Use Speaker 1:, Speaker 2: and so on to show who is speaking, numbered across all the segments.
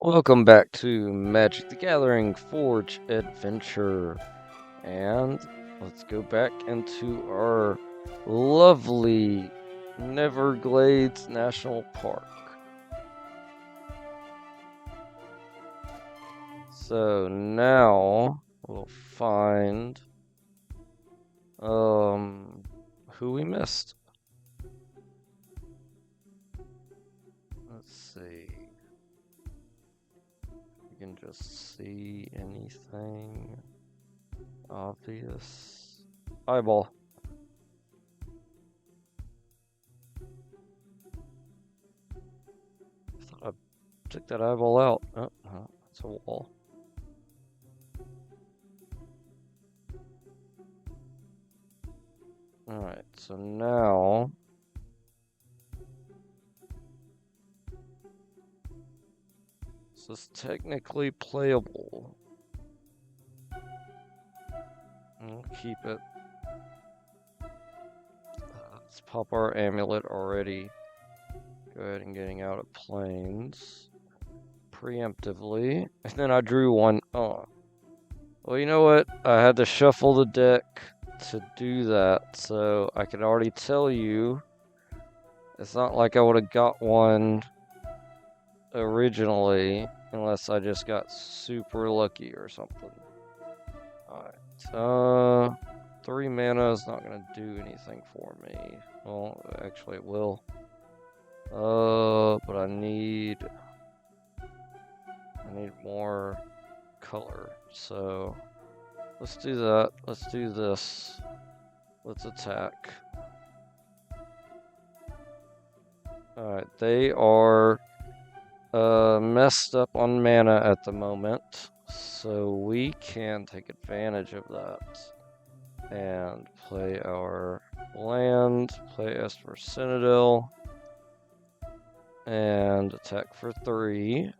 Speaker 1: Welcome back to Magic the Gathering Forge Adventure. And let's go back into our lovely Neverglades National Park. So now we'll find who we missed. Let's see. You can just see anything obvious. Eyeball. I thought I took that eyeball out. Oh, it's a wall. Alright, so now this is technically playable. We'll keep it. Let's pop our amulet already. Go ahead and getting out of planes preemptively. And then I drew one. Oh. Well, you know what? I had to shuffle the deck to do that, so I could already tell you it's not like I would have got one originally unless I just got super lucky or something. Alright, 3 mana is not gonna do anything for me. Well, actually it will. But I need more color. So let's do that. Let's do this. Let's attack. Alright, they are messed up on mana at the moment, so we can take advantage of that and play our land, play Esper Citadel, and attack for 3.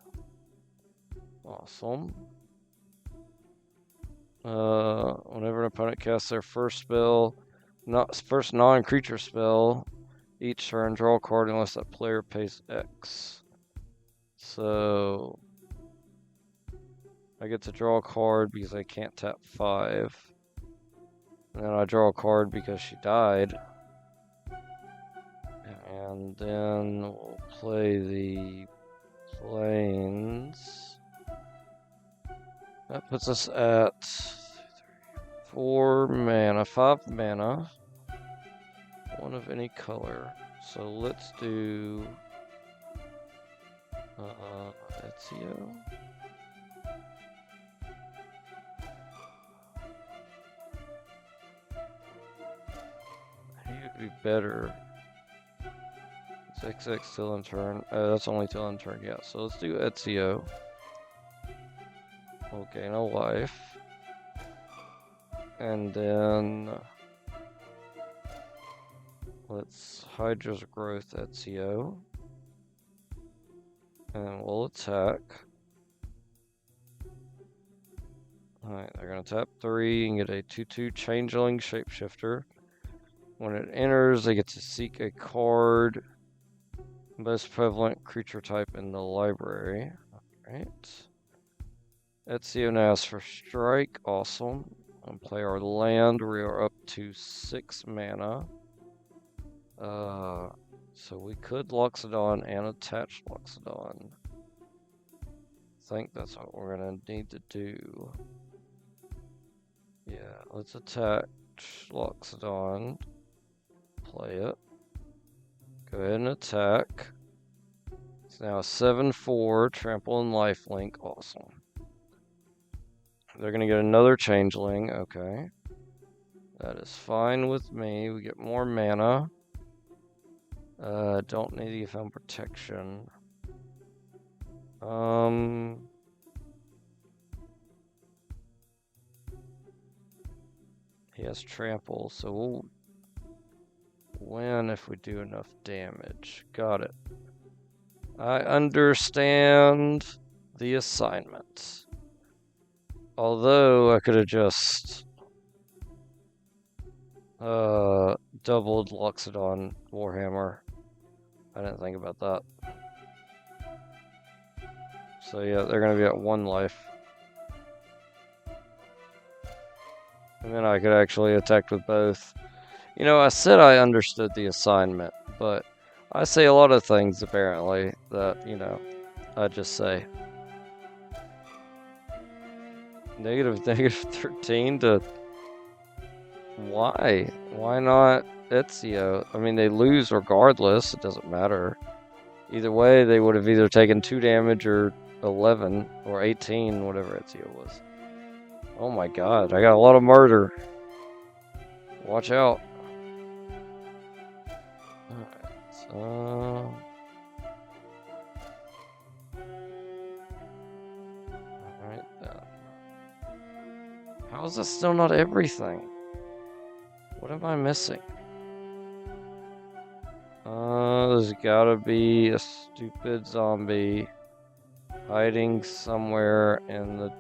Speaker 1: Awesome. Whenever an opponent casts their first non-creature spell, each turn draw a card unless that player pays X. So I get to draw a card because I can't tap 5. And then I draw a card because she died. And then we'll play the planes. That puts us at 4 mana, 5 mana. One of any color. So let's do Ezio. He would be better. It's XX till in turn. That's only till in turn, yeah. So let's do Ezio. We'll gain a life. And then let's Hydra's Growth Ezio. And we'll attack. Alright, they're gonna tap 3 and get a 2/2 Changeling Shapeshifter. When it enters, they get to seek a card. Most prevalent creature type in the library. Alright. Ezio now asks for strike. Awesome. And play our land. We are up to 6 mana. So we could Loxodon and attach Loxodon. I think that's what we're gonna need to do. Yeah, let's attach Loxodon. Play it. Go ahead and attack. It's now a 7/4, trample and lifelink. Awesome. They're gonna get another changeling. Okay. That is fine with me. We get more mana. Don't need the Found Protection. He has trample, so we'll win if we do enough damage. Got it. I understand the assignment. Although I could have just doubled Loxodon Warhammer. I didn't think about that. So yeah, they're gonna be at 1 life. And then I could actually attack with both. You know, I said I understood the assignment, but I say a lot of things apparently that, you know, I just say. Negative 13 to... Why? Why not Ezio? I mean, they lose regardless. It doesn't matter. Either way, they would have either taken 2 damage or 11 or 18, whatever Ezio was. Oh my god, I got a lot of murder. Watch out. Alright, alright then. How is this still not everything? What am I missing? There's gotta be a stupid zombie hiding somewhere in the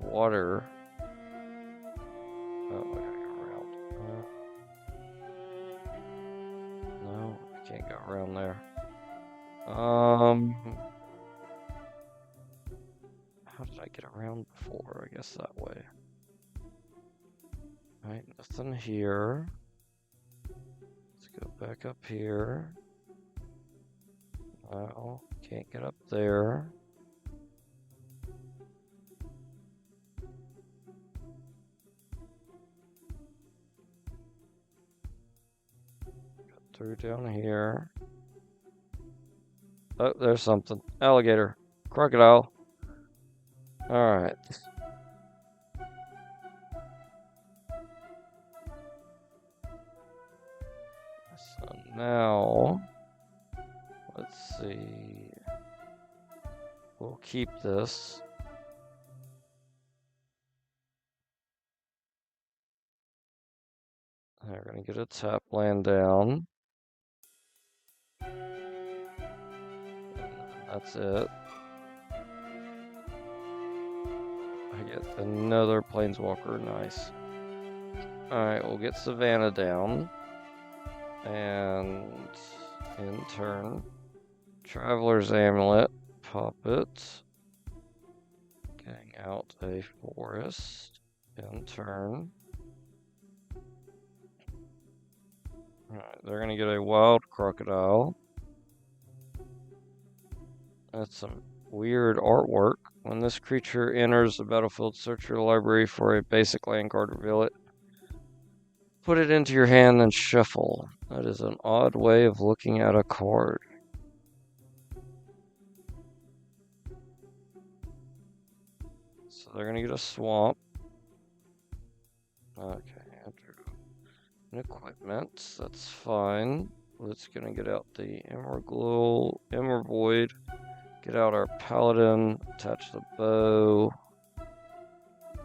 Speaker 1: water. Oh, I gotta go around. No, I can't go around there. How did I get around before? I guess that way. Alright, nothing here. Let's go back up here. No, can't get up there. Got through down here. Oh, there's something. Alligator. Crocodile. Alright. So now, let's see. We'll keep this. They're gonna get a tap land down. That's it. I get another planeswalker, nice. Alright, we'll get Savannah down. And in turn, Traveler's Amulet, pop it. Getting out a forest in turn. Alright, they're gonna get a wild crocodile. That's some weird artwork. When this creature enters the battlefield, search your library for a basic land card, reveal it. Put it into your hand and shuffle. That is an odd way of looking at a card. So they're gonna get a swamp. Okay, and equipment. That's fine. It's gonna get out the Emerald Void. Get out our Paladin. Attach the bow.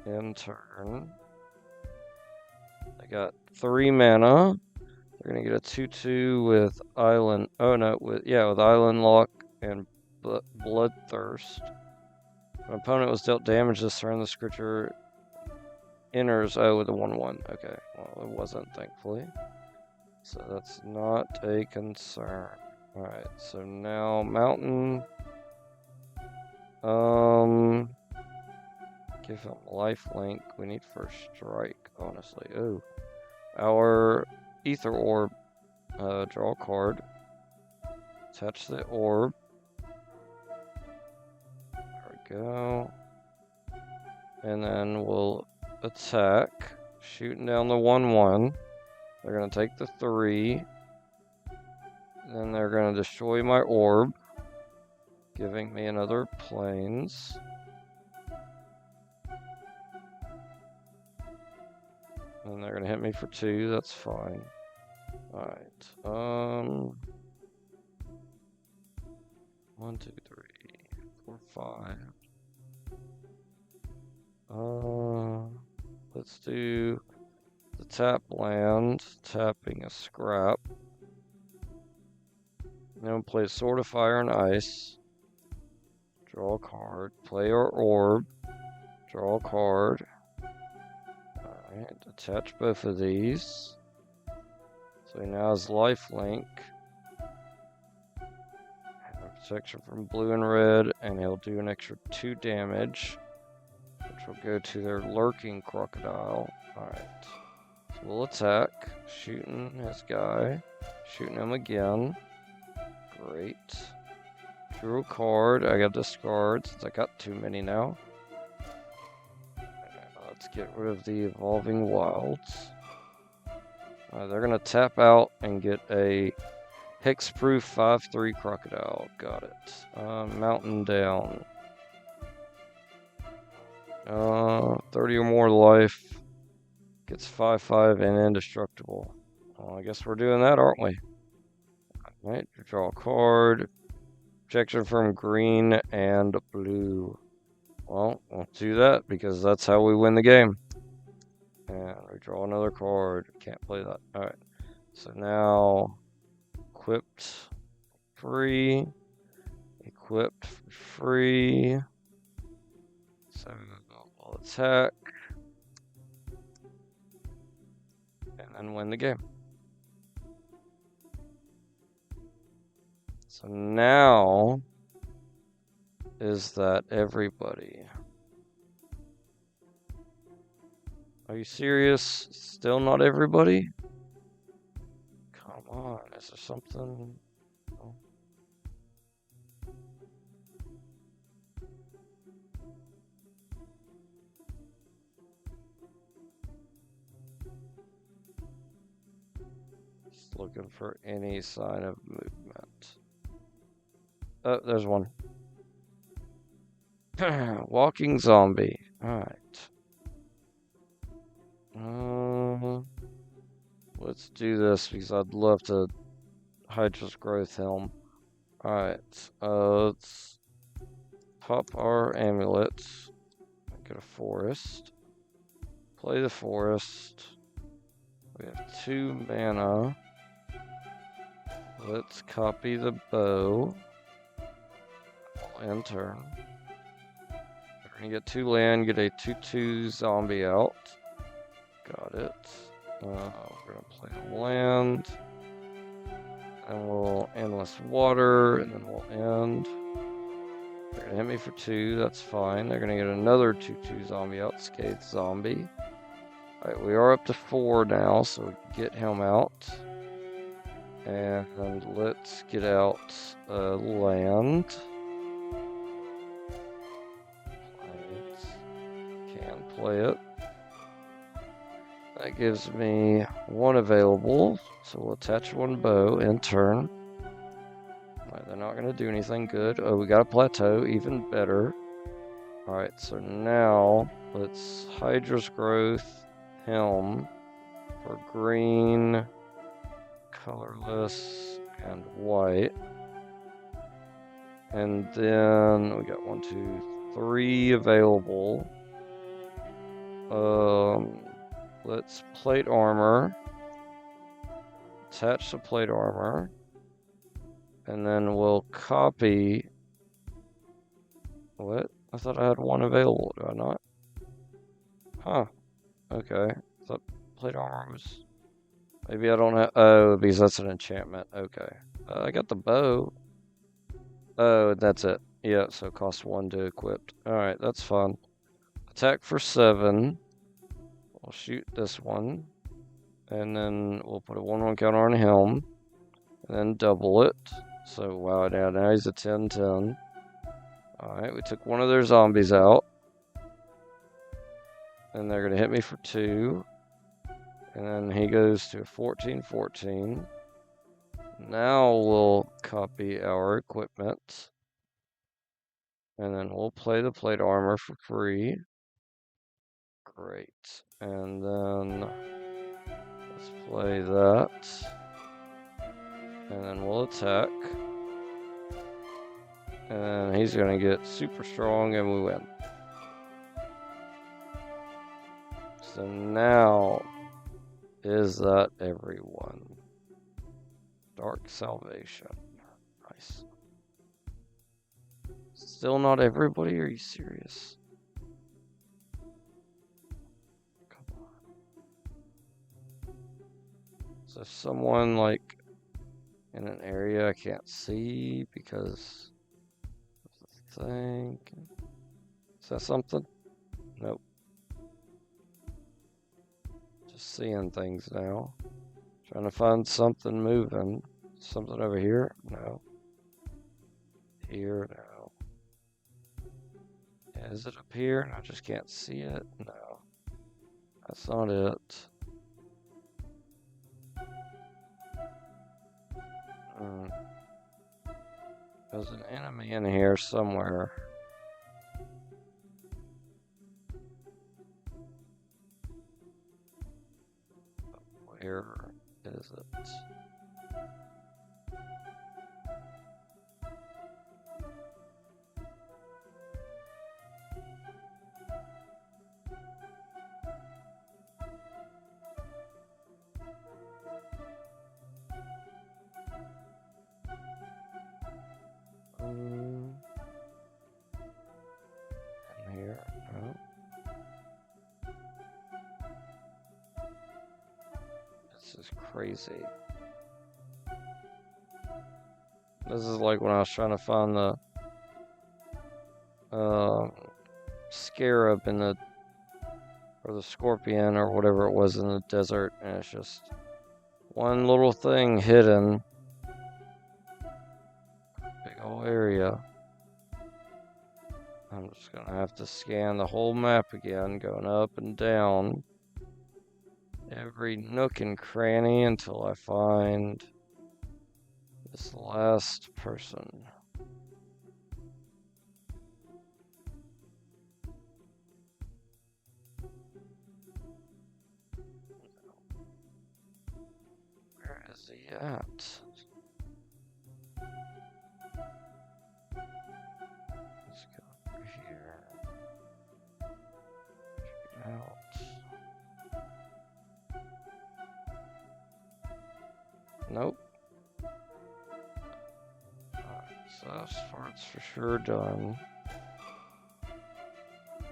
Speaker 1: In turn. I got 3 mana. They're gonna get a 2/2 with Island. Oh no, with Island Lock and Bloodthirst. An opponent was dealt damage this turn. This creature enters with a 1/1. Okay, well, it wasn't, thankfully. So that's not a concern. Alright, so now Mountain. Give him lifelink. We need first strike, honestly. Oh. Our Ether Orb. Draw a card. Attach the orb. There we go. And then we'll attack. Shooting down the 1/1. They're going to take the 3. Then they're going to destroy my orb. Giving me another plains. And they're going to hit me for 2. That's fine. Alright. 1, 2, 3, 4, 5. Let's do the tap land. Tapping a scrap. Then play Sword of Fire and Ice. Draw a card. Play our orb. Draw a card. Alright, attach both of these. So he now has lifelink. protection from blue and red, and he'll do an extra 2 damage, which will go to their lurking crocodile. Alright. So we'll attack, shooting his guy, shooting him again. Great. Drew a card. I got discard since I got too many now. Let's get rid of the Evolving Wilds. They're going to tap out and get a Hexproof 5/3 Crocodile. Got it. Mountain down. 30 or more life. Gets 5/5 and indestructible. Well, I guess we're doing that, aren't we? Alright, draw a card. Protection from green and blue. Well, we'll do that because that's how we win the game. And we draw another card. Can't play that. Alright. So now, equipped free. Equipped for free. So we'll attack. And then win the game. So now, is that everybody? Are you serious? Still not everybody? Come on, is there something? Oh. Just looking for any sign of movement. Oh, there's one. Walking zombie. Alright. Let's do this because I'd love to Hydra's Growth Helm. Alright. Let's pop our amulets. Get a forest. Play the forest. We have 2 mana. Let's copy the bow. End turn. We're gonna get 2 land, get a 2/2 zombie out. Got it. We're gonna play a land. And we'll endless water, and then we'll end. They're gonna hit me for 2, that's fine. They're gonna get another 2/2 zombie out, Scathe Zombie. Alright, we are up to 4 now, so we can get him out. And let's get out land. Can play it. That gives me 1 available, so we'll attach 1 bow in turn. Right, they're not going to do anything good. Oh, we got a plateau, even better. Alright, so now let's Hydra's Growth Helm for green, colorless, and white. And then we got 1, 2, 3 available. Let's plate armor. Attach the plate armor. And then we'll copy. What? I thought I had 1 available, do I not? Huh. Okay. I thought plate armor was. Maybe I don't have. Oh, because that's an enchantment. Okay. I got the bow. Oh, that's it. Yeah, so it costs 1 to equip. Alright, that's fun. Attack for 7. We'll shoot this one. And then we'll put a 1/1 counter on Helm. And then double it. So, wow, now he's a 10/10. Alright, we took 1 of their zombies out. And they're going to hit me for 2. And then he goes to 14/14. Now we'll copy our equipment. And then we'll play the plate armor for free. Great. And then let's play that. And then we'll attack. And he's going to get super strong and we win. So now, is that everyone? Dark Salvation. Nice. Still not everybody? Are you serious? Come on. So someone like in an area I can't see because think. Is that something? Nope. Just seeing things now. Trying to find something moving. Something over here? No. Here? No. Yeah, is it up here? I just can't see it? No. That's not it. There's an enemy in here somewhere. Where is it? In here? No. This is crazy. This is like when I was trying to find the scarab in the, or the scorpion or whatever it was in the desert, and it's just one little thing hidden. Big old area. I'm just gonna have to scan the whole map again, going up and down every nook and cranny until I find this last person. Where is he at? Let's go over here. Check it out. Nope. So this part's for sure done.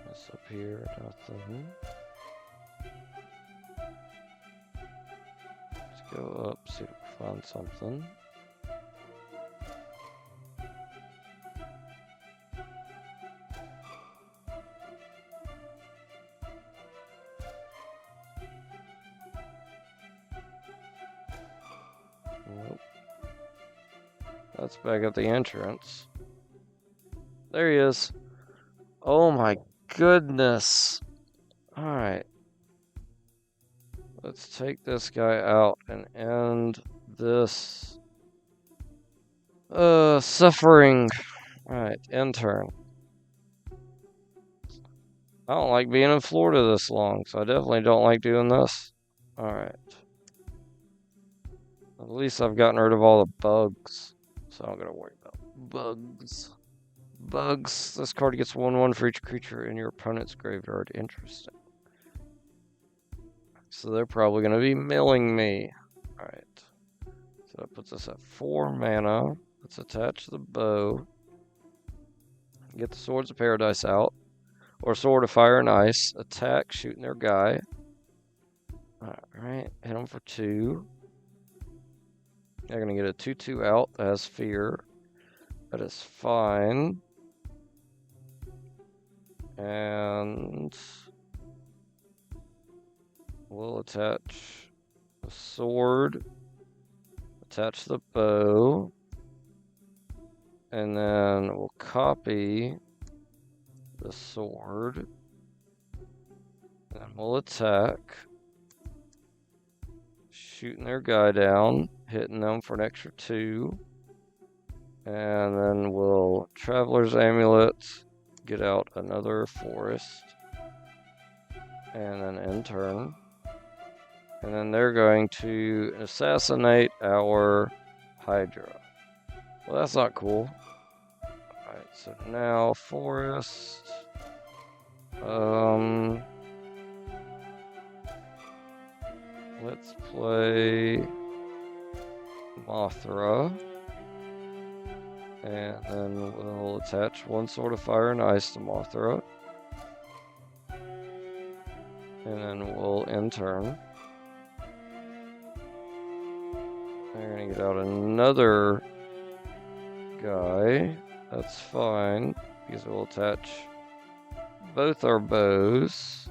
Speaker 1: This up here, nothing. Let's go up, see if we can find something. Nope. That's back at the entrance. There he is. Oh my goodness. Alright. Let's take this guy out and end this suffering. Alright, intern. I don't like being in Florida this long, so I definitely don't like doing this. Alright. At least I've gotten rid of all the bugs, so I'm gonna worry about bugs. Bugs. This card gets 1/1 for each creature in your opponent's graveyard. Interesting. So they're probably gonna be milling me. Alright. So that puts us at 4 mana. Let's attach the bow. Get the Swords of Paradise out. Or Sword of Fire and Ice. Attack, shooting their guy. Alright, hit them for 2. They're going to get a 2/2 out that has Fear. That is fine. And we'll attach the sword. Attach the bow. And then we'll copy the sword. And we'll attack. Shooting their guy down, hitting them for an extra 2. And then we'll Traveler's Amulet, get out another forest. And then end turn. And then they're going to assassinate our Hydra. Well, that's not cool. Alright, so now forest. Let's play Mothra. And then we'll attach 1 Sword of Fire and Ice to Mothra. And then we'll end turn. They're gonna get out another guy. That's fine. because we'll attach both our bows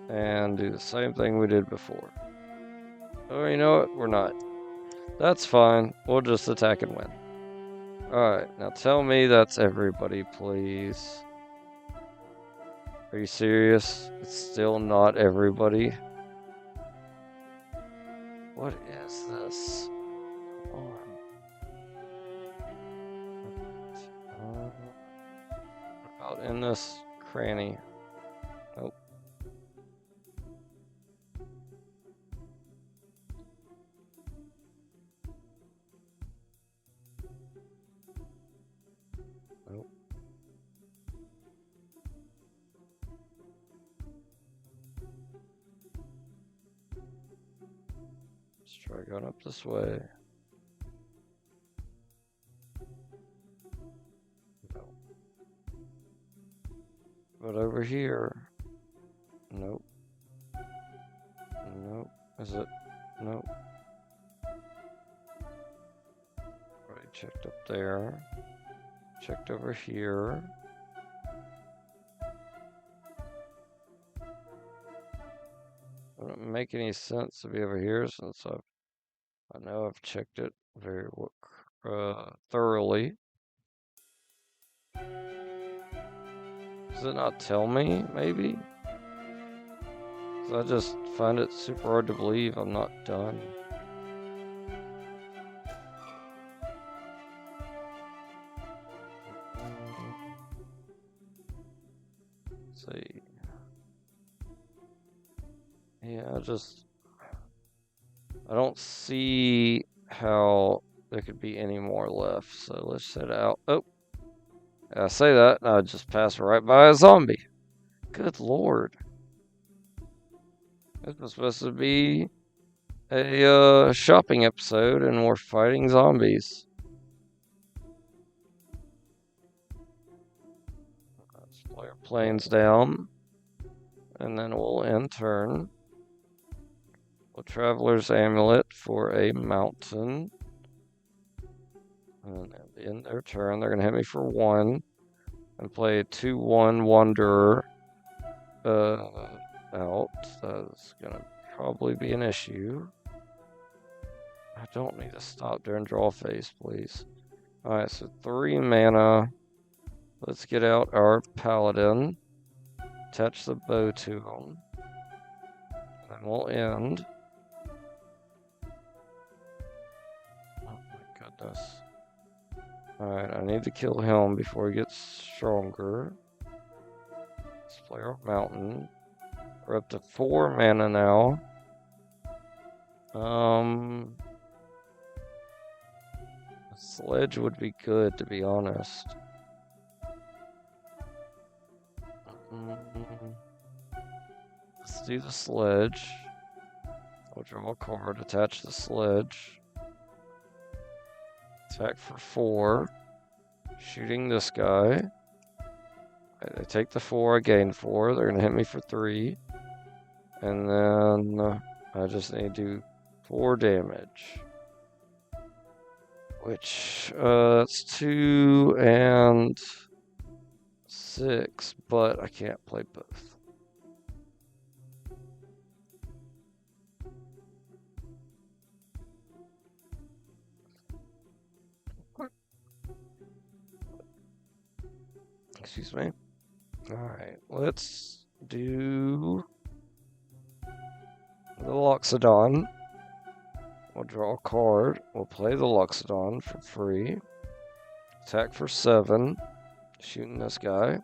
Speaker 1: and do the same thing we did before. Oh, you know what? We're not. That's fine. We'll just attack and win. Alright, now tell me that's everybody, please. Are you serious? It's still not everybody? What is this? Come on. What about in this cranny? Nope. Nope. Let's try going up this way. No. But over here. Nope. Nope. Is it? Nope. Already checked up there. Checked over here. It wouldn't make any sense to be over here since I know I've checked it very thoroughly. Does it not tell me, maybe? 'Cause I just find it super hard to believe I'm not done. Let's see. Yeah, I don't see how there could be any more left. So let's set out. Oh, I say that, and I just passed right by a zombie. Good lord. This was supposed to be a shopping episode, and we're fighting zombies. Let's play our planes down, and then we'll end turn. A Traveler's Amulet for a mountain. And in their turn, they're going to hit me for 1 and play a 2/1 Wanderer out. That's going to probably be an issue. I don't need to stop during draw phase, please. Alright, so 3 mana. Let's get out our Paladin. Attach the bow to him. And we'll end. Oh my goodness. Alright, I need to kill him before he gets stronger. Let's play our mountain. We're up to 4 mana now. A sledge would be good, to be honest. Let's do the sledge. I'll draw a card, attach the sledge. Attack for 4. Shooting this guy. I take the 4, I gain 4. They're going to hit me for 3. And then I just need to do 4 damage. Which, that's 2 and 6, but I can't play both. Excuse me. Alright, let's do the Loxodon. We'll draw a card. We'll play the Loxodon for free. Attack for 7. Shooting this guy.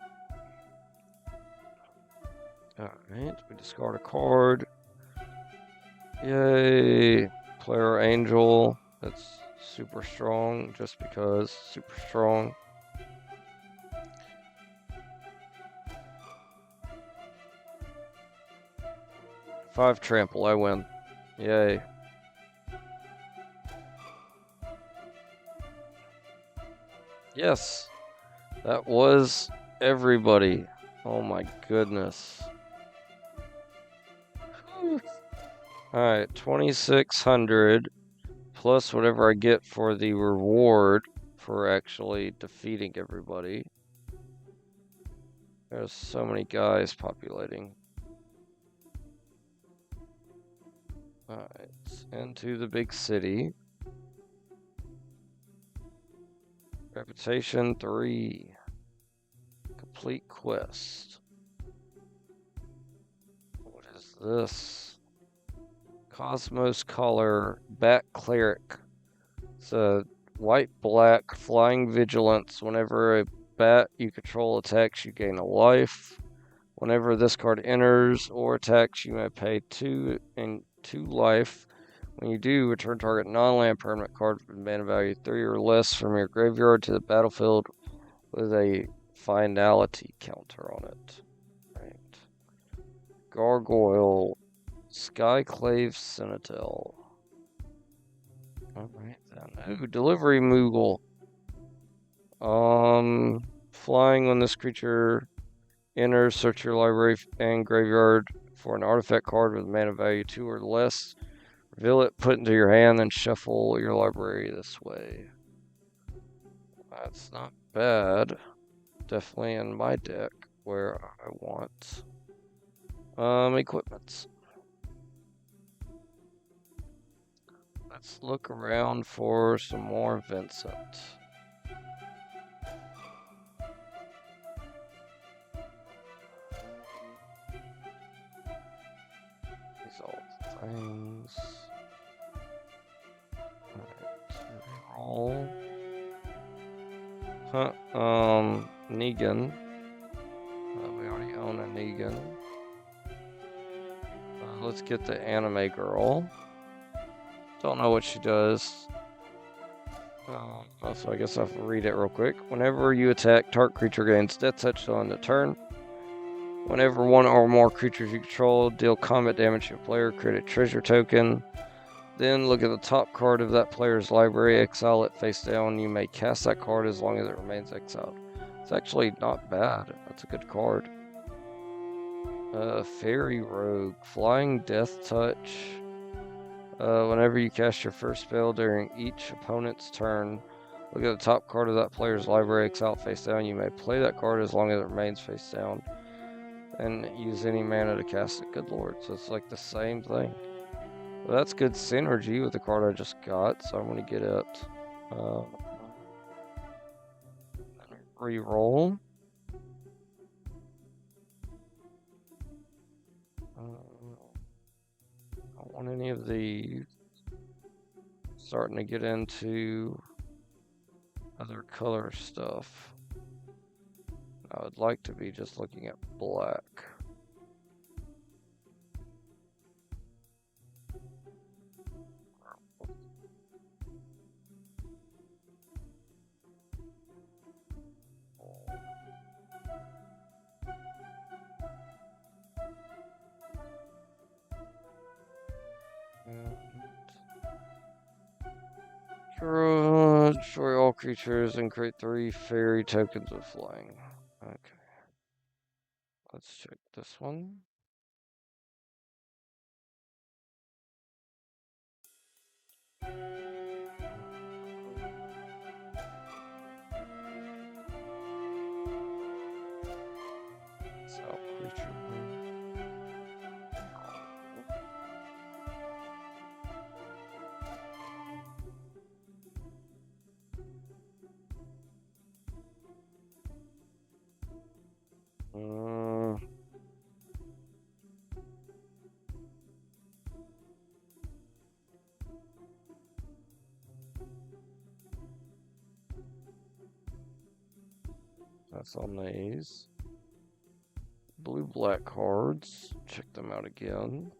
Speaker 1: Alright, we discard a card. Yay! Player Angel. That's super strong, just because. Super strong. Five trample, I win. Yay. Yes, that was everybody. Oh my goodness. Alright, 2,600 plus whatever I get for the reward for actually defeating everybody. There's so many guys populating. Alright, into the big city. Reputation 3. Complete quest. What is this? Cosmos Collar Bat Cleric. It's a white-black flying vigilance. Whenever a bat you control attacks, you gain a life. Whenever this card enters or attacks, you may pay 2 life. When you do, return target non-land permanent card with mana value 3 or less from your graveyard to the battlefield with a finality counter on it. Right. Gargoyle, Skyclave Citadel. Alright then. Ooh, Delivery Moogle. Flying when this creature enters, search your library and graveyard for an artifact card with mana value 2 or less. Reveal it, put it into your hand, then shuffle your library this way. That's not bad. Definitely in my deck where I want. Equipments. Let's look around for some more Vincent. These old things. Alright, roll. Huh, Negan. We already own a Negan. Let's get the anime girl. Don't know what she does. So I guess I'll have to read it real quick. Whenever you attack, target creature gains death touch on the turn. Whenever one or more creatures you control deal combat damage to a player, create a treasure token. Then look at the top card of that player's library, exile it face down. You may cast that card as long as it remains exiled. It's actually not bad. That's a good card. Fairy Rogue, Flying Death Touch. Whenever you cast your first spell during each opponent's turn, look at the top card of that player's library, exile face down. You may play that card as long as it remains face down, and use any mana to cast it. Good lord, so it's like the same thing. Well, that's good synergy with the card I just got, so I'm going to get it. Reroll. I don't want any of these. Starting to get into other color stuff. I would like to be just looking at black. Destroy all creatures and create 3 fairy tokens of flying. Okay. Let's check this one. So, creature. That's on these. Blue-black cards. Check them out again.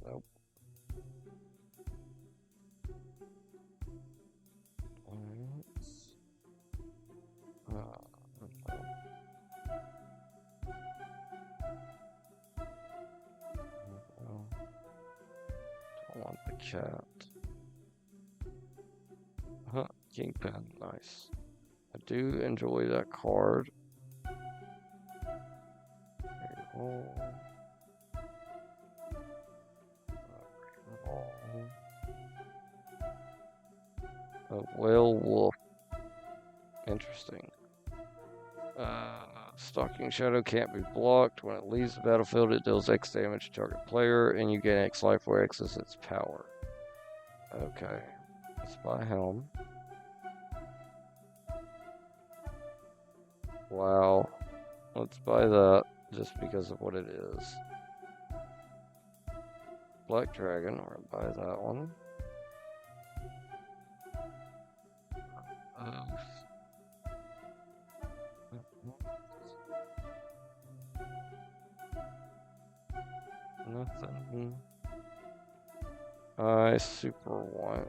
Speaker 1: Nope. I want the cat. Huh, Kingpin, nice. I do enjoy that card. A whale wolf. Interesting. Stalking Shadow can't be blocked. When it leaves the battlefield, it deals X damage to target player, and you gain X life where X is its power. Okay. Let's buy Helm. Wow. Let's buy that just because of what it is. Black Dragon, we're gonna buy that one. Nothing. I super want.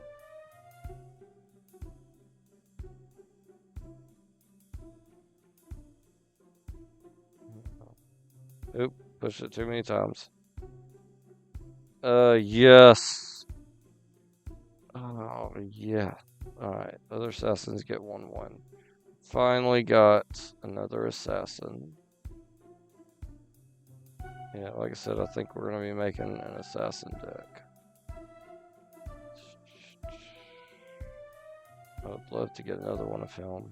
Speaker 1: Oop, pushed it too many times. Yes. Oh, yeah. Alright, other assassins get 1/1. Finally got another assassin. Yeah, like I said, I think we're going to be making an assassin deck. I would love to get another one of him.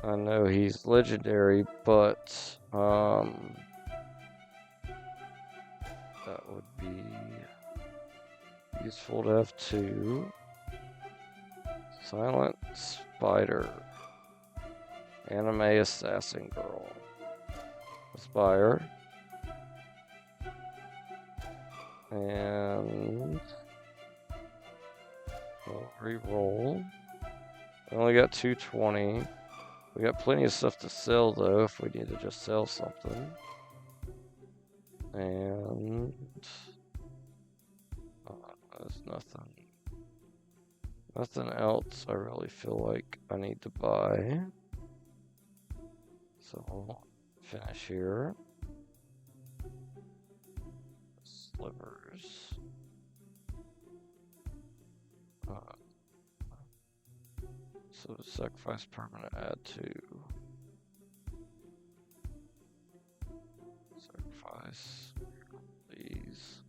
Speaker 1: I know he's legendary, but that would be useful to have two. Silent Spider. Anime Assassin Girl. Aspire. And we'll re-roll. We only got 220. We got plenty of stuff to sell though if we need to just sell something. And there's nothing else I really feel like I need to buy. So we'll finish here. Slivers. So sacrifice permanent, add 2. Sacrifice these.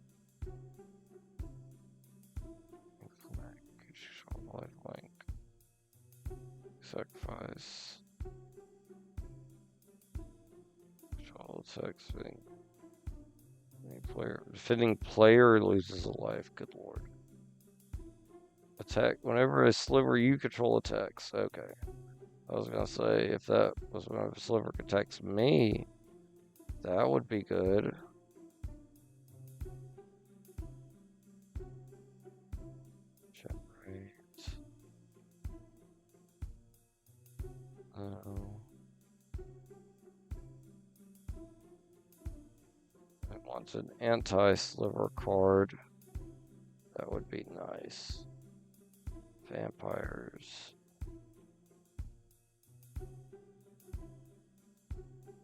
Speaker 1: Life link. Sacrifice. Control text thing. Defending player loses a life. Good lord. Attack whenever a sliver you control attacks. Okay. I was gonna say if that was whenever a sliver attacks me, that would be good. Generate. It wants an anti-sliver card. That would be nice. Vampires.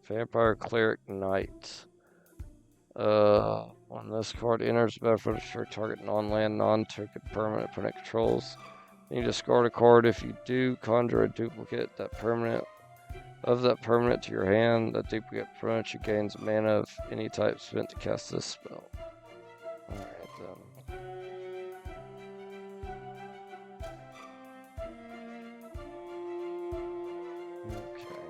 Speaker 1: Vampire Cleric Knight. When this card enters the battlefield, destroy target non-land, non-token permanent opponent controls. You discard a card. If you do, conjure a duplicate that permanent to your hand. That duplicate permanent you gains mana of any type spent to cast this spell. Alright then. Okay.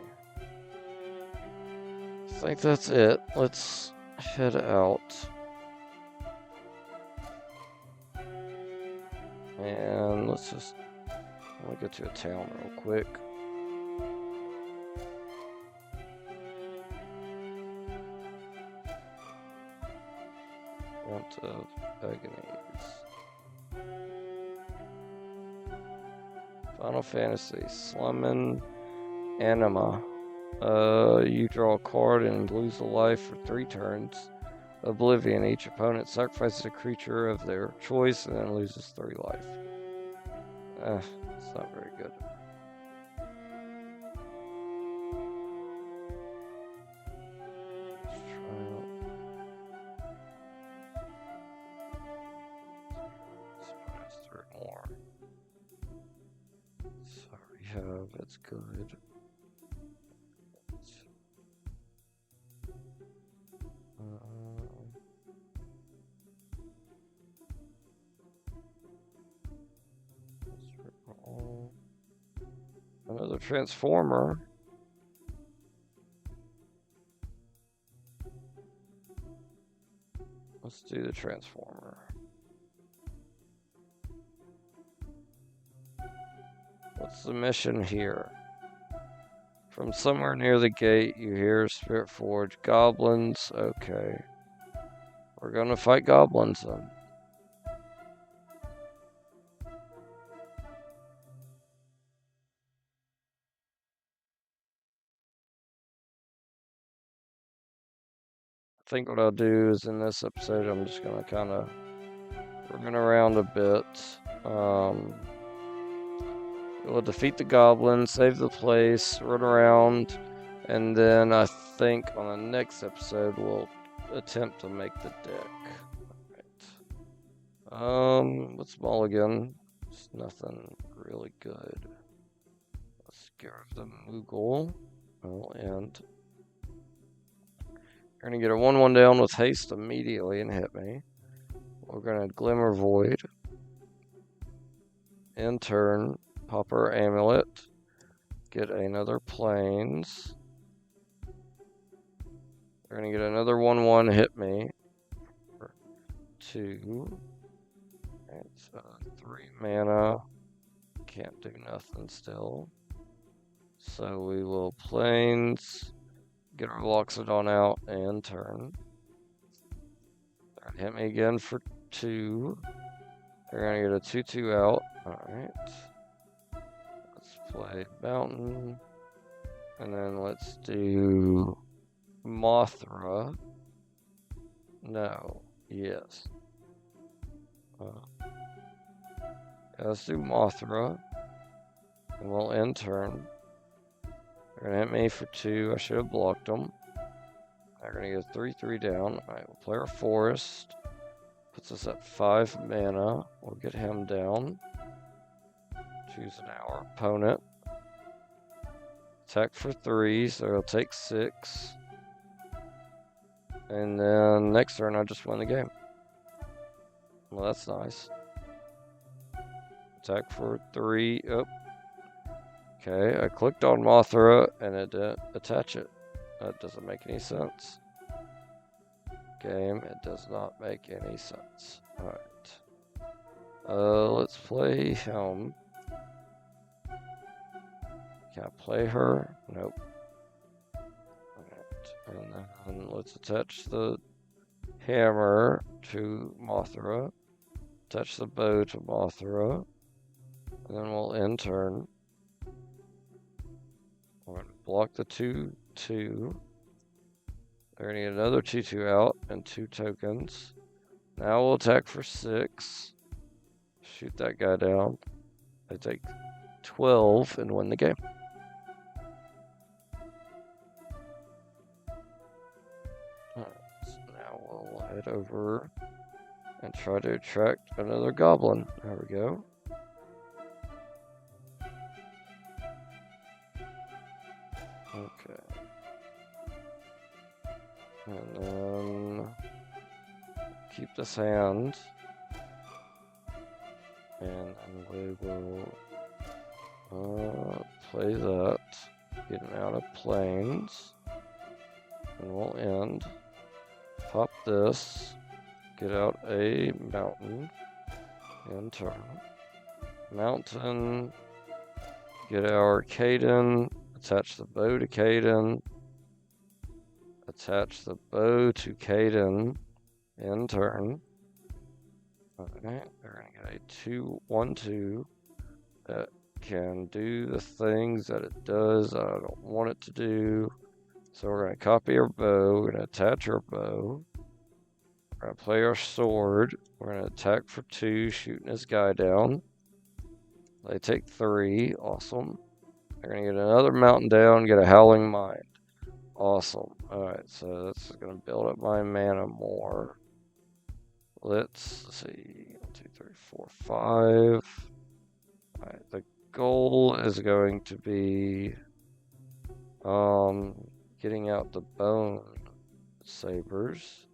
Speaker 1: I think that's it. Let's head out. And let's just go to a town real quick. Front of Agonies. Final Fantasy. Summon Anima. You draw a card and lose a life for 3 turns. Oblivion. Each opponent sacrifices a creature of their choice and then loses 3 life. It's not very good. Let's try out. Let's 3 more. So rehab, that's good. transformer. Let's do the transformer. What's the mission here? From somewhere near the gate, you hear Spirit Forge. Goblins. Okay. We're gonna fight goblins then. I think what I'll do is in this episode, I'm just gonna kind of run around a bit. We'll defeat the goblins, save the place, run around, and then I think on the next episode we'll attempt to make the deck. Right. What's mulligan? It's nothing really good. Let's get rid of the Moogle. Oh, and you're gonna get a 1/1 down with haste immediately and hit me. We're gonna Glimmer Void. In turn, pop our amulet. Get another planes. We're gonna get another 1/1 hit me. 2. It's 3 mana. Can't do nothing still. So we will planes. Get our Loxodon out and turn. Hit me again for 2. They're gonna get a 2/2 out. Alright. Let's play Mountain. And then let's do Mothra. No. Yes. Let's do Mothra. And we'll end turn. They're gonna hit me for 2. I should have blocked them. They're gonna get 3/3 down. Alright, we'll play our Forest. Puts us at 5 mana. We'll get him down. Choose our opponent. Attack for 3, so he'll take 6. And then next turn I just win the game. Well, that's nice. Attack for 3. Oh. Okay, I clicked on Mothra and it didn't attach it. That doesn't make any sense. Game, it does not make any sense. Alright. Let's play Helm. Can I play her? Nope. Alright. And then let's attach the hammer to Mothra. Attach the bow to Mothra. And then we'll end turn. We're going to block the 2/2. They're going to get another 2/2 out and 2 tokens. Now we'll attack for 6. Shoot that guy down. They take 12 and win the game. Alright, so now we'll head over and try to attract another goblin. There we go. Okay. And then keep this hand. And then we will play that. Get him out of planes. And we'll end. Pop this. Get out a mountain. And turn. Mountain. Get our Caden. Attach the bow to Caden. Attach the bow to Caden. In turn. Alright, they're gonna get a 2/1/2 that can do the things that it does that I don't want it to do. So we're gonna copy our bow, we're gonna attach our bow. We're gonna play our sword. We're gonna attack for 2, shooting this guy down. They take 3, awesome. They're gonna get another mountain down, get a Howling Mind. Awesome. Alright, so that's gonna build up my mana more. Let's see. 1, 2, 3, 4, 5. Alright, the goal is going to be getting out the bone sabers.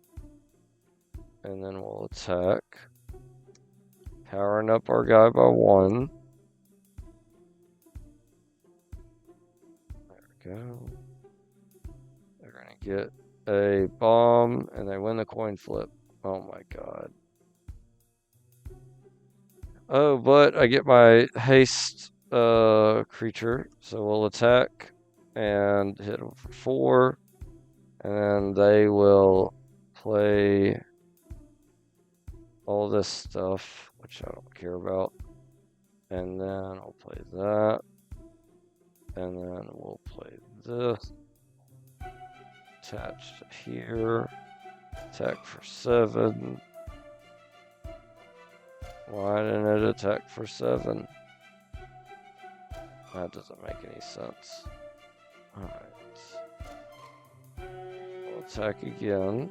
Speaker 1: And then we'll attack. Powering up our guy by 1. go. They're gonna get a bomb, and they win the coin flip. Oh my god. Oh, but I get my haste creature, so we'll attack and hit them for 4, and then they will play all this stuff, which I don't care about, and then I'll play that, and then we'll play this, attached here, attack for 7. Why didn't it attack for 7? That doesn't make any sense. Alright. We'll attack again.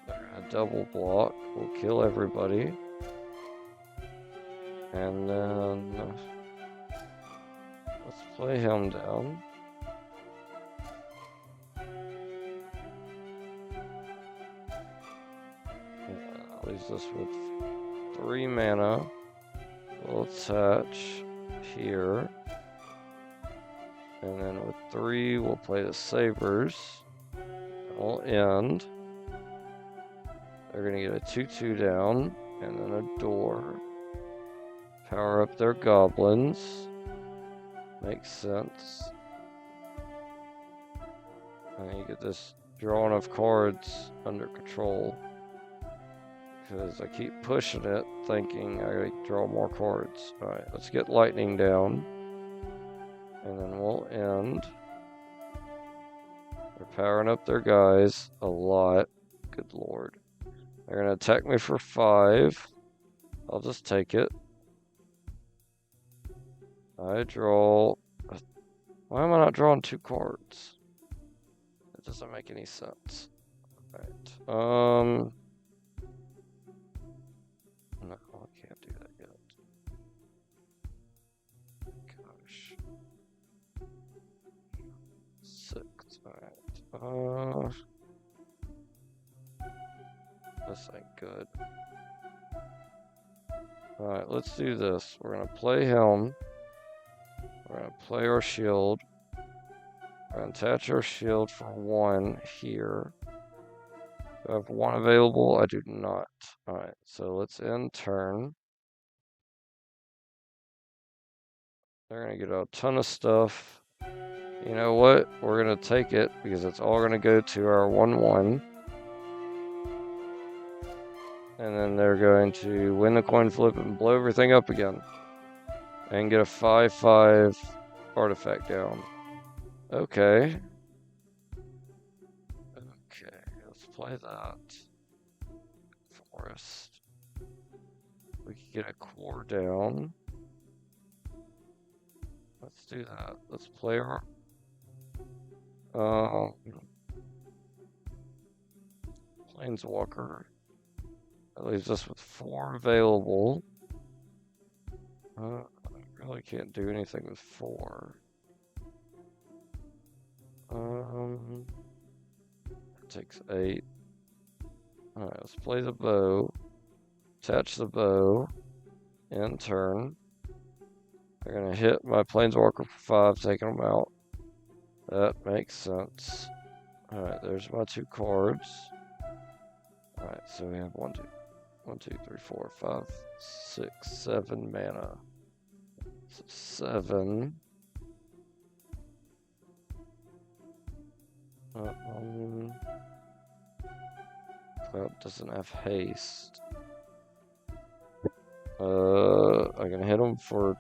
Speaker 1: They're gonna double block. We'll kill everybody. And then let's play him down. Yeah, that leaves us with 3 mana. We'll attach here. And then with 3, we'll play the Sabers. We'll end. They're going to get a 2/2 down, and then a door. Power up their goblins. Makes sense. And you get this drawing of cards under control. Because I keep pushing it, thinking I gotta draw more cards. Alright, let's get lightning down. And then we'll end. They're powering up their guys a lot. Good lord. They're going to attack me for 5. I'll just take it. I draw... Why am I not drawing 2 cards? It doesn't make any sense. Alright. No, I can't do that yet. Gosh. 6. Alright. This ain't good. Alright, let's do this. We're gonna play Helm. We're gonna play our shield. We're gonna attach our shield for 1 here. Do I have 1 available? I do not. Alright, so let's end turn. They're gonna get a ton of stuff. You know what? We're gonna take it because it's all gonna go to our 1/1. And then they're going to win the coin flip and blow everything up again. And get a 5/5 artifact down. Okay. Okay, let's play that. Forest. We could get a core down. Let's do that. Let's play our... Planeswalker. That leaves us with 4 available. I really can't do anything with 4. That takes 8. Alright, let's play the bow. Attach the bow. End turn. They're gonna hit my Planeswalker for 5, taking them out. That makes sense. Alright, there's my 2 cards. Alright, so we have 1, 2, 3, 4, 5, 6, 7 mana. So 7. Cloud doesn't have haste. I can hit them for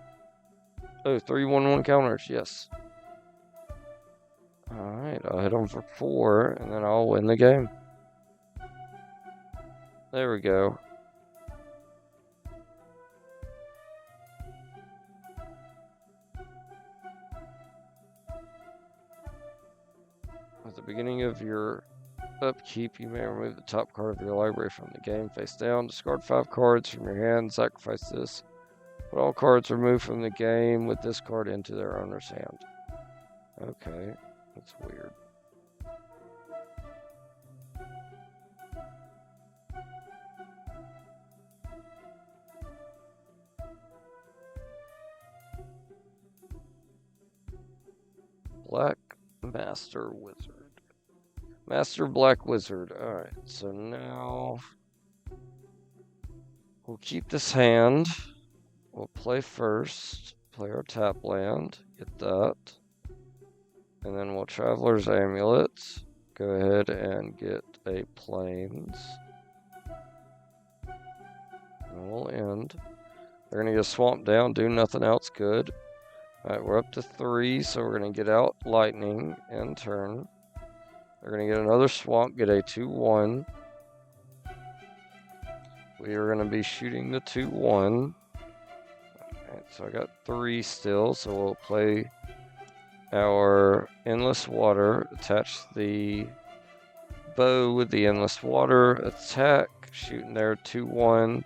Speaker 1: 3/1/1 counters. Yes. All right, I'll hit them for 4, and then I'll win the game. There we go. At the beginning of your upkeep, you may remove the top card of your library from the game face down. Discard 5 cards from your hand. Sacrifice this. Put all cards removed from the game with this card into their owner's hand. Okay, that's weird. Master Wizard. Master Black Wizard. Alright, so now we'll keep this hand. We'll play first. Play our tap land. Get that. And then we'll Traveler's Amulet. Go ahead and get a Plains. And we'll end. They're going to get a Swamp down, do nothing else good. Alright, we're up to 3, so we're going to get out Lightning end turn. They're going to get another Swamp, get a 2-1. We are going to be shooting the 2-1. Alright, so I got 3 still, so we'll play our Endless Water, attach the bow with the Endless Water, attack, shooting their 2-1,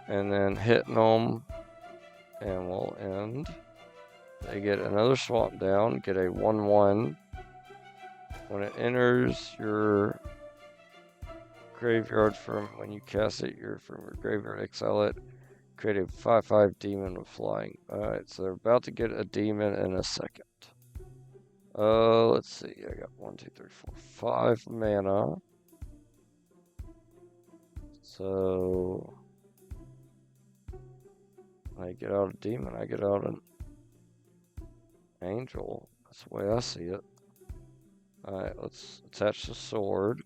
Speaker 1: and then hitting them, and we'll end. They get another Swamp down, get a 1-1. When it enters your graveyard from when you cast it, from your graveyard, exile it, create a 5/5 demon with flying. Alright, so they're about to get a demon in a second. Let's see, I got 1, 2, 3, 4, 5 mana. So I get out a demon, I get out an angel. That's the way I see it. Alright, let's attach the sword.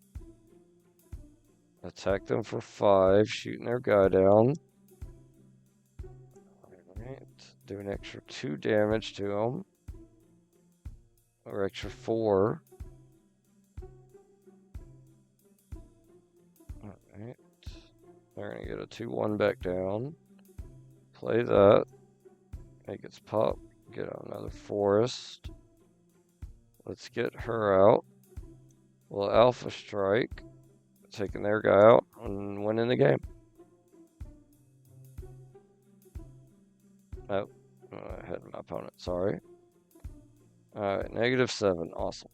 Speaker 1: Attack them for 5, shooting their guy down. Alright, do an extra 2 damage to them. Or extra 4. Alright. They're gonna get a 2-1 back down. Play that. It gets popped. Get another forest. Let's get her out. We'll Alpha Strike. Taking their guy out and winning the game. Oh, ahead of my opponent, sorry. Alright, -7, awesome.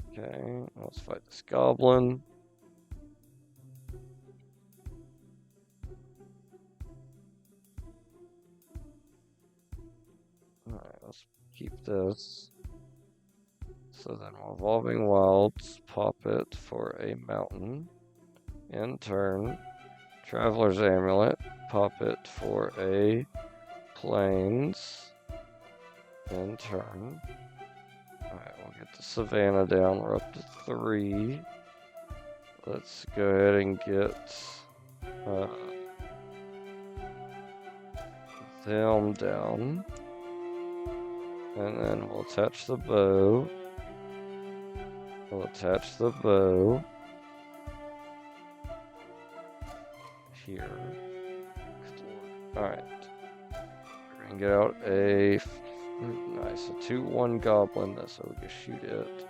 Speaker 1: Okay, let's fight this goblin. Alright, let's keep this. So then Evolving Wilds, pop it for a mountain. In turn, Traveler's Amulet, pop it for a plains. In turn. Alright, we'll get the Savannah down. We're up to 3. Let's go ahead and get them down. And then we'll attach the bow. We'll attach the bow here. Alright. We're gonna get out a nice 2-1 goblin so we can shoot it.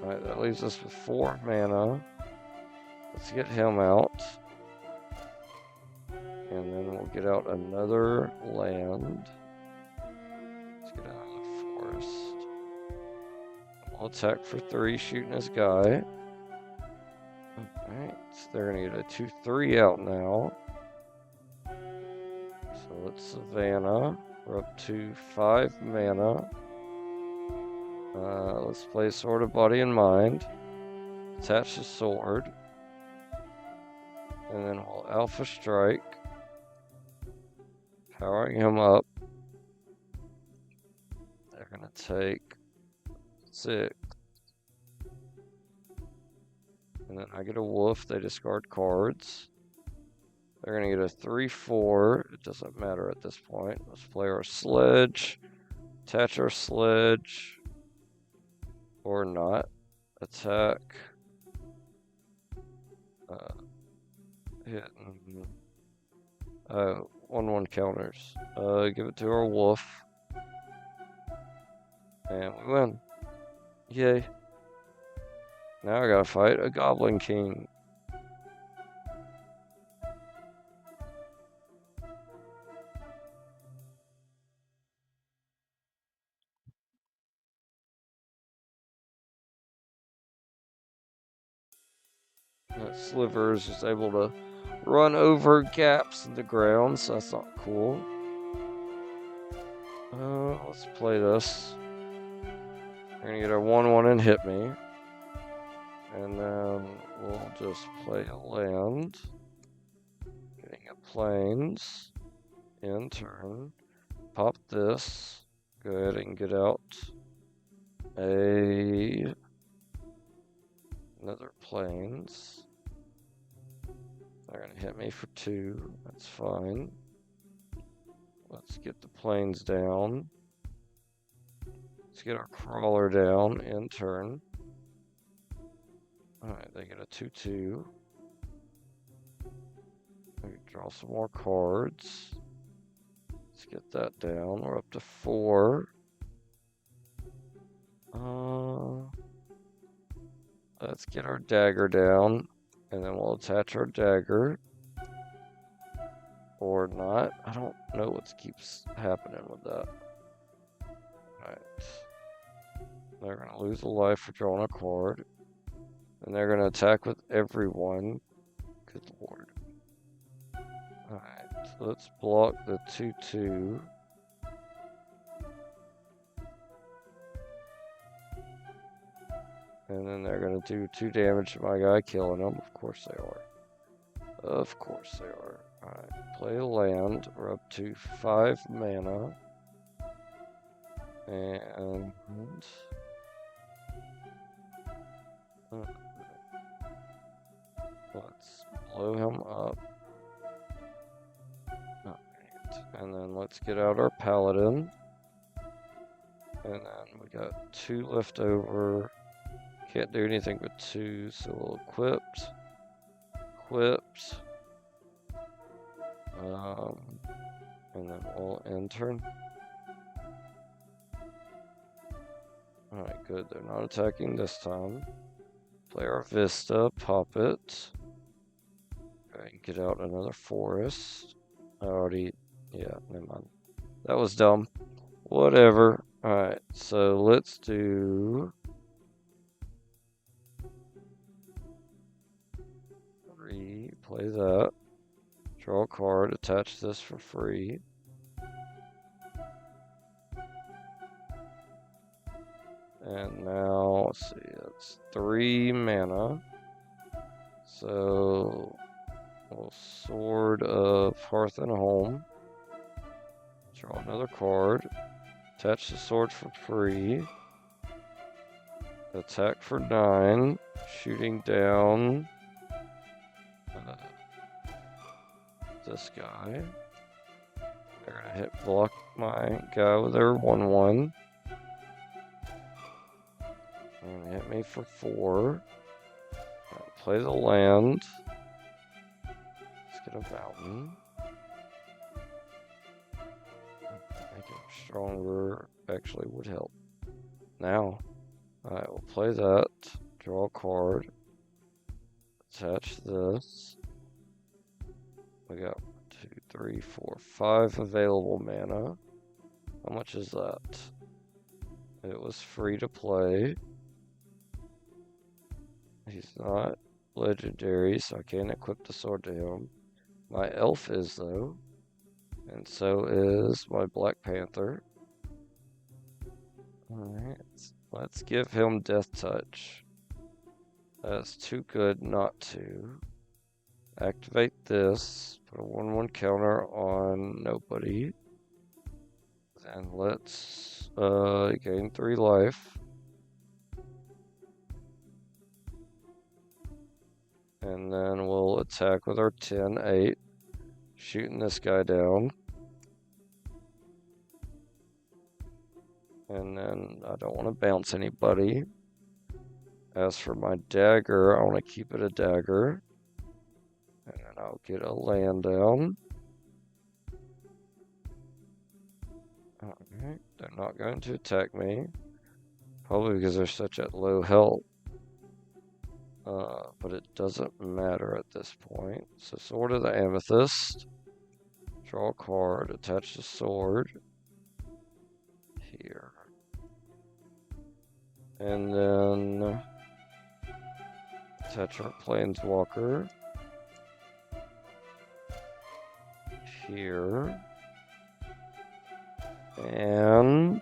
Speaker 1: Alright, that leaves us with 4 mana. Let's get him out. And then we'll get out another land. Let's get out another forest. We'll attack for 3, shooting this guy. Alright, so they're gonna get a 2-3 out now. So let's Savannah. We're up to 5 mana. Let's play Sword of Body and Mind. Attach the sword. And then we'll Alpha Strike. Powering him up. They're gonna take 6. And then I get a wolf, they discard cards. They're gonna get a 3/4. It doesn't matter at this point. Let's play our sledge. Attach our sledge. Or not. Attack. Hit. 1/1 counters. Give it to our wolf. And we win. Yay. Now I gotta fight a Goblin King. That Slivers is able to run over gaps in the ground, so that's not cool. Let's play this. We're gonna get our 1/1 and hit me. And then we'll just play a land. Getting a plains in turn. Pop this. Go ahead and get out another plains. They're gonna hit me for 2. That's fine. Let's get the plains down. Let's get our crawler down in turn. Alright, they get a 2/2. We can draw some more cards. Let's get that down. We're up to 4. Let's get our dagger down, and then we'll attach our dagger. Or not. I don't know what keeps happening with that. Alright. They're going to lose a life for drawing a card. And they're going to attack with everyone. Good lord. Alright, so let's block the 2/2. And then they're going to do 2 damage to my guy, killing him. Of course they are. Of course they are. Alright, play land. We're up to 5 mana. And let's blow him up. And then let's get out our paladin. And then we got 2 left over. Can't do anything with 2, so we'll equipped. And then we'll end turn. Alright, good. They're not attacking this time. Play our Vista, pop it. Alright, get out another forest. Yeah, never mind. That was dumb. Whatever. Alright, so let's do 3. Play that. Draw a card, attach this for free. And now, let's see, it's 3 mana. So, we'll Sword of Hearth and Home. Draw another card. Attach the sword for free. Attack for 9. Shooting down this guy. They're gonna hit block my guy with their 1/1. And hit me for 4. Play the land. Let's get a mountain. Make it stronger actually would help. Now, alright, we'll play that. Draw a card. Attach this. We got 2, 3, 4, 5 available mana. How much is that? It was free to play. He's not legendary, so I can't equip the sword to him. My elf is, though. And so is my Black Panther. Alright, let's give him Death Touch. That's too good not to. Activate this. Put a 1/1 counter on nobody. And let's gain 3 life. And then we'll attack with our 10/8. Shooting this guy down. And then I don't want to bounce anybody. As for my dagger, I want to keep it a dagger. And then I'll get a land down. Alright, they're not going to attack me. Probably because they're such at low health. But it doesn't matter at this point. So Sword of the Amethyst. Draw a card, attach the sword. Here. And then attach our Planeswalker. Here. And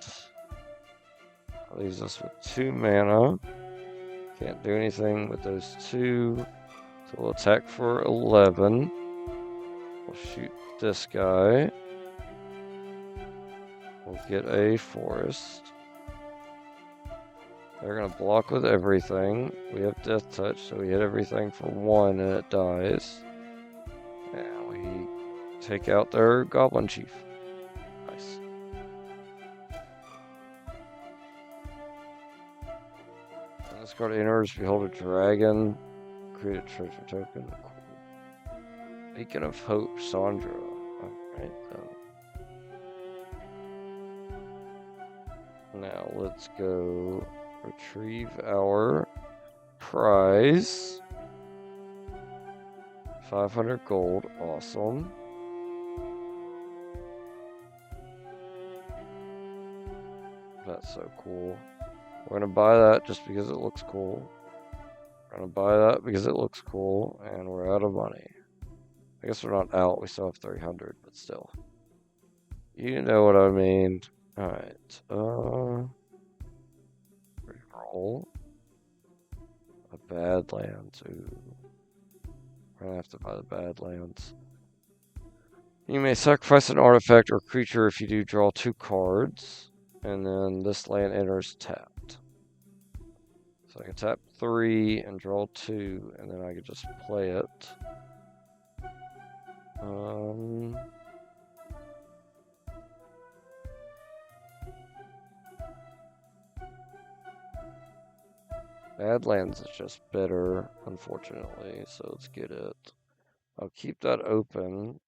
Speaker 1: leaves us with 2 mana. Can't do anything with those 2. So we'll attack for 11. We'll shoot this guy. We'll get a forest. They're going to block with everything. We have Death Touch, so we hit everything for 1 and it dies. And we take out their Goblin Chief. Nice. And this card enters, behold a dragon. Create a treasure token. Cool. Beacon of Hope, Sandra. Alright then. Now let's go retrieve our prize. 500 gold, awesome. That's so cool. We're gonna buy that just because it looks cool. We're gonna buy that because it looks cool, and we're out of money. I guess we're not out, we still have 300, but still. You know what I mean. Alright, reroll. A Badlands, ooh. We're gonna have to buy the Badlands. You may sacrifice an artifact or creature if you do draw 2 cards. And then this land enters tapped. So I can tap 3 and draw 2, and then I can just play it. Badlands is just better, unfortunately, so let's get it. I'll keep that open,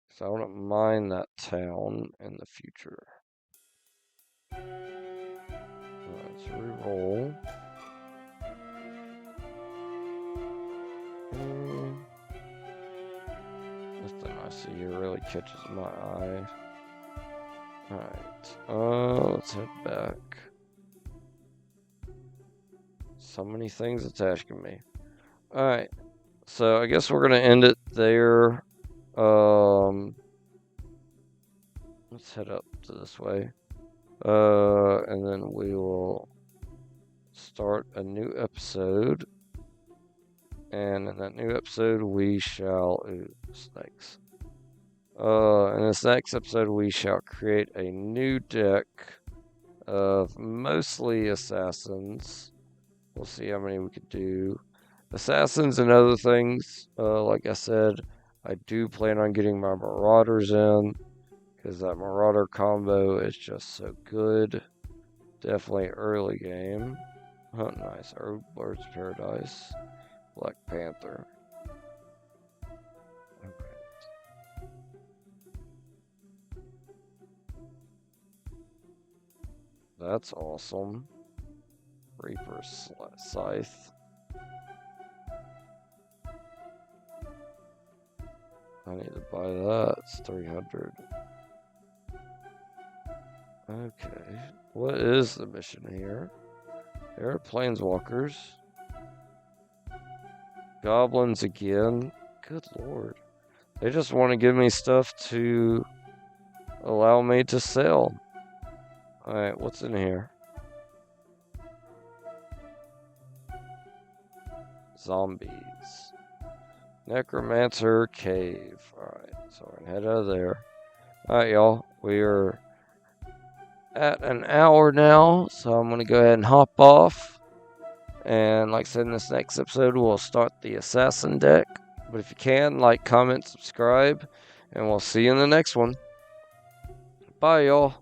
Speaker 1: because I wouldn't mind that town in the future. Let's reroll. Nothing I see here really catches my eye. Alright, let's head back. So many things it's asking me. Alright, so I guess we're gonna end it there. Let's head up to this way. And then we will start a new episode. And in that new episode, we shall... Ooh, snakes. In this next episode, we shall create a new deck of mostly assassins. We'll see how many we could do. Assassins and other things. Like I said, I do plan on getting my Marauders in, because that Marauder combo is just so good. Definitely early game. Oh, nice. Bird's Paradise. Black Panther. Okay. That's awesome. Reaper Scythe. I need to buy that. It's 300. Okay. What is the mission here? There are planeswalkers. Goblins again. Good lord. They just want to give me stuff to allow me to sell. Alright, what's in here? Zombies. Necromancer Cave. Alright, so we're gonna head out of there. Alright, y'all. We are at an hour now, so I'm gonna go ahead and hop off. And like I said, in this next episode, we'll start the Assassin deck. But if you can, like, comment, subscribe, and we'll see you in the next one. Bye, y'all.